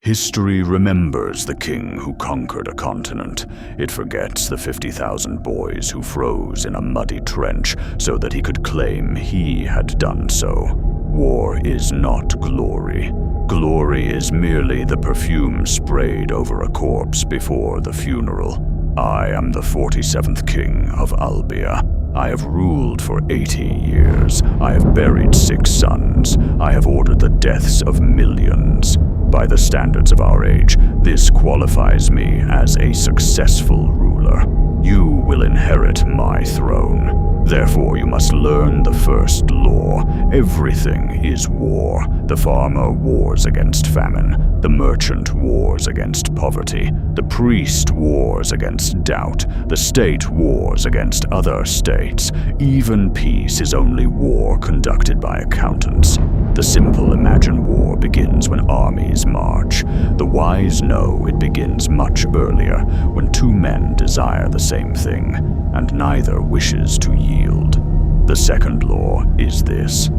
History remembers the king who conquered a continent. It forgets the 50,000 boys who froze in a muddy trench so that he could claim he had done so. War is not glory. Glory is merely the perfume sprayed over a corpse before the funeral. I am the 47th king of Albia. I have ruled for 80 years. I have buried 6 sons. I have ordered the deaths of millions. By the standards of our age, this qualifies me as a successful ruler. You will inherit my throne. Therefore, you must learn the first law. Everything is war. The farmer wars against famine. The merchant wars against poverty. The priest wars against doubt. The state wars against other states. Even peace is only war conducted by accountants. The simple imagine war begins when armies march. The wise know it begins much earlier, when 2 men desire the same thing, and neither wishes to yield. The second law is this.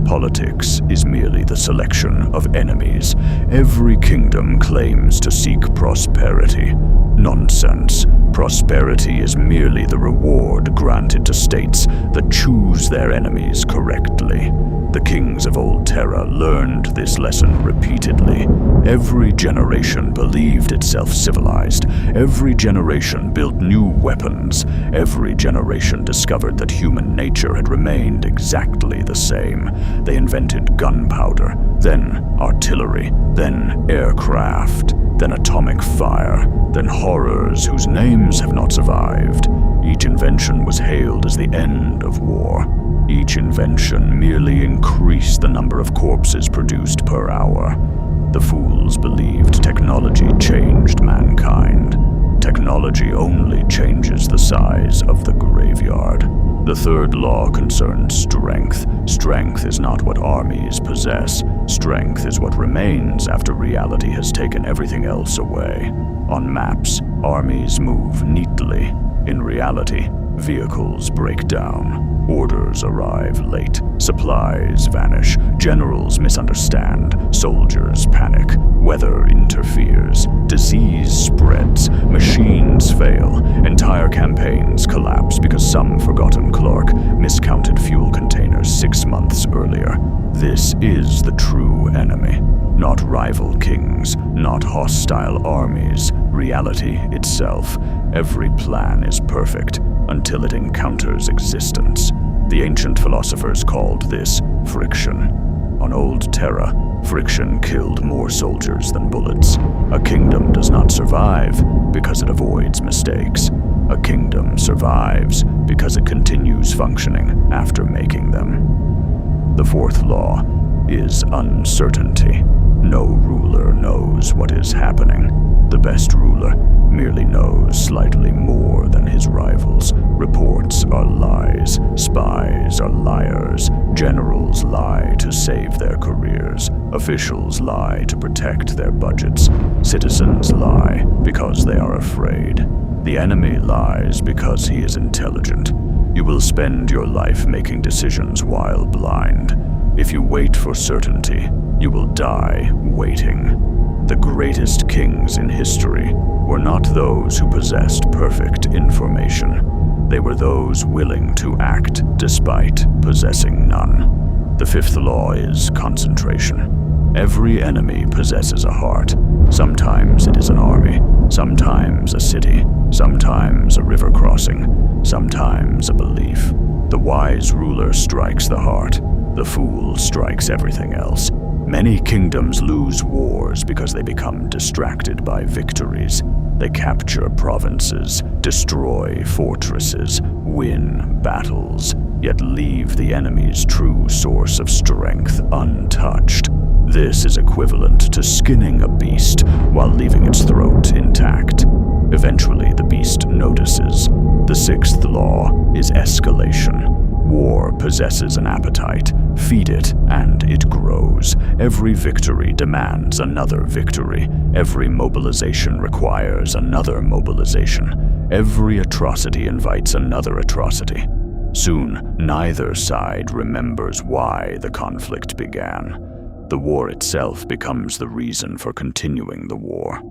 Politics is merely the selection of enemies. Every kingdom claims to seek prosperity. Nonsense. Prosperity is merely the reward granted to states that choose their enemies correctly. The kings of Old Terra learned this lesson repeatedly. Every generation believed itself civilized. Every generation built new weapons. Every generation discovered that human nature had remained exactly the same. They invented gunpowder, then artillery, then aircraft, then atomic fire, then horrors whose names have not survived. Each invention was hailed as the end of war. Each invention merely increased the number of corpses produced per hour. The fools believed technology changed mankind. Technology only changes the size of the graveyard. The third law concerns strength. Strength is not what armies possess. Strength is what remains after reality has taken everything else away. On maps, armies move neatly. In reality, vehicles break down. Orders arrive late. Supplies vanish. Generals misunderstand. Soldiers panic. Weather interferes. Disease spreads. Machines fail. Entire campaigns collapse because some forgotten clerk miscounted fuel containers 6 months earlier. This is the true enemy. Not rival kings, not hostile armies. Reality itself. Every plan is perfect until it encounters existence. The ancient philosophers called this friction. On Old Terra, friction killed more soldiers than bullets. A kingdom does not survive because it avoids mistakes. A kingdom survives because it continues functioning after making them. The fourth law is uncertainty. No ruler knows what is happening. The best ruler merely knows slightly more than his rivals. Reports are lies. Spies are liars. Generals lie to save their careers. Officials lie to protect their budgets. Citizens lie because they are afraid. The enemy lies because he is intelligent. You will spend your life making decisions while blind. If you wait for certainty, you will die waiting. The greatest kings in history were not those who possessed perfect information. They were those willing to act despite possessing none. The fifth law is concentration. Every enemy possesses a heart. Sometimes it is an army, sometimes a city, sometimes a river crossing, sometimes a belief. The wise ruler strikes the heart. The fool strikes everything else. Many kingdoms lose wars because they become distracted by victories. They capture provinces, destroy fortresses, win battles, yet leave the enemy's true source of strength untouched. This is equivalent to skinning a beast while leaving its throat intact. Eventually, the beast notices. The sixth law is escalation. War possesses an appetite. Feed it, and it grows. Every victory demands another victory. Every mobilization requires another mobilization. Every atrocity invites another atrocity. Soon, neither side remembers why the conflict began. The war itself becomes the reason for continuing the war.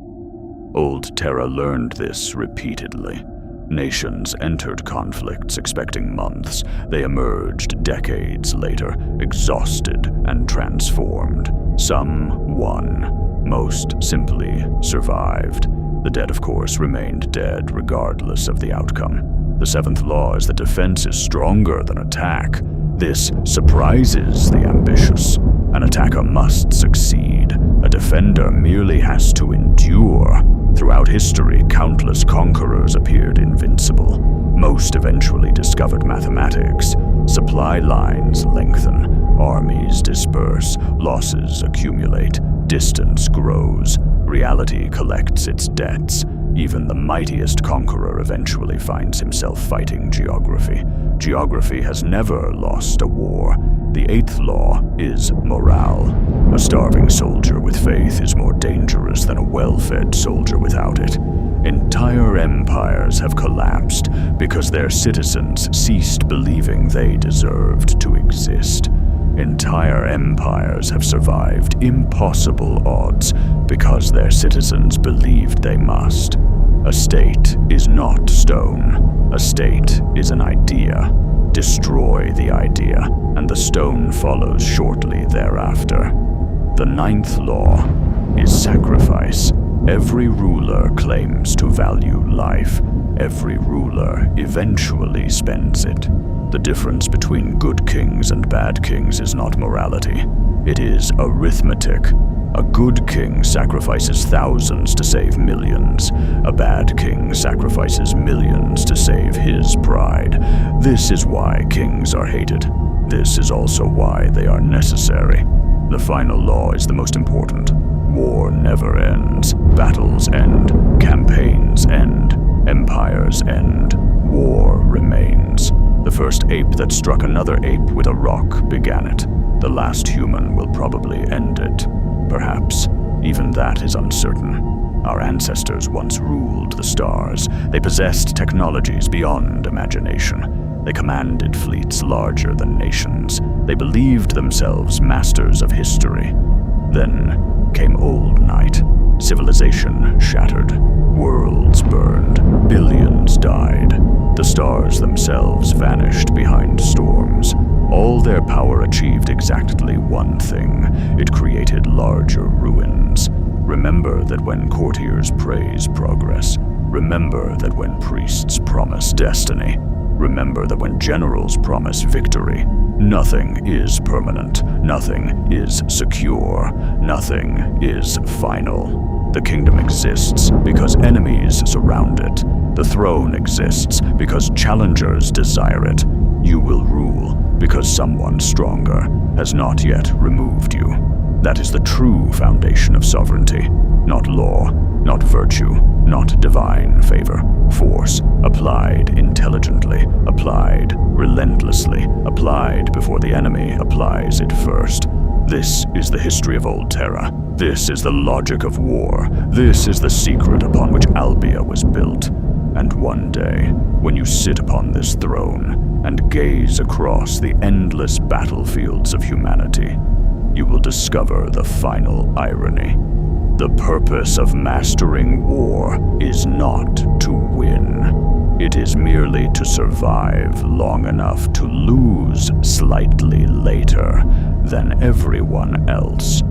Old Terra learned this repeatedly. Nations entered conflicts expecting months. They emerged decades later, exhausted and transformed. Some won. Most simply survived. The dead, of course, remained dead regardless of the outcome. The seventh law is that defense is stronger than attack. This surprises the ambitious. An attacker must succeed. A defender merely has to endure. Throughout history, countless conquerors appeared invincible. Most eventually discovered mathematics. Supply lines lengthen. Armies disperse. Losses accumulate. Distance grows. Reality collects its debts. Even the mightiest conqueror eventually finds himself fighting geography. Geography has never lost a war. The eighth law is morale. A starving soldier with faith is more dangerous than a well-fed soldier without it. Entire empires have collapsed because their citizens ceased believing they deserved to exist. Entire empires have survived impossible odds because their citizens believed they must. A state is not stone. A state is an idea. Destroy the idea, and the stone follows shortly thereafter. The ninth law is sacrifice. Every ruler claims to value life. Every ruler eventually spends it. The difference between good kings and bad kings is not morality. It is arithmetic. A good king sacrifices thousands to save millions. A bad king sacrifices millions to save his pride. This is why kings are hated. This is also why they are necessary. The final law is the most important. War never ends. Battles end. Campaigns end. Empires end. War remains. The first ape that struck another ape with a rock began it. The last human will probably end it. Perhaps. Even that is uncertain. Our ancestors once ruled the stars. They possessed technologies beyond imagination. They commanded fleets larger than nations. They believed themselves masters of history. Then came old night. Civilization shattered. Worlds burned. Billions died. The stars themselves vanished behind storms. All their power achieved exactly one thing. It created larger ruins. Remember that when courtiers praise progress. Remember that when priests promise destiny. Remember that when generals promise victory. Nothing is permanent. Nothing is secure. Nothing is final. The kingdom exists because enemies surround it. The throne exists because challengers desire it. You will rule because someone stronger has not yet removed you. That is the true foundation of sovereignty. Not law, not virtue, not divine favor. Force, applied intelligently, applied relentlessly, applied before the enemy applies it first. This is the history of Old Terra. This is the logic of war. This is the secret upon which Albia was built. And one day, when you sit upon this throne and gaze across the endless battlefields of humanity, you will discover the final irony. The purpose of mastering war is not to win. It is merely to survive long enough to lose slightly later than everyone else.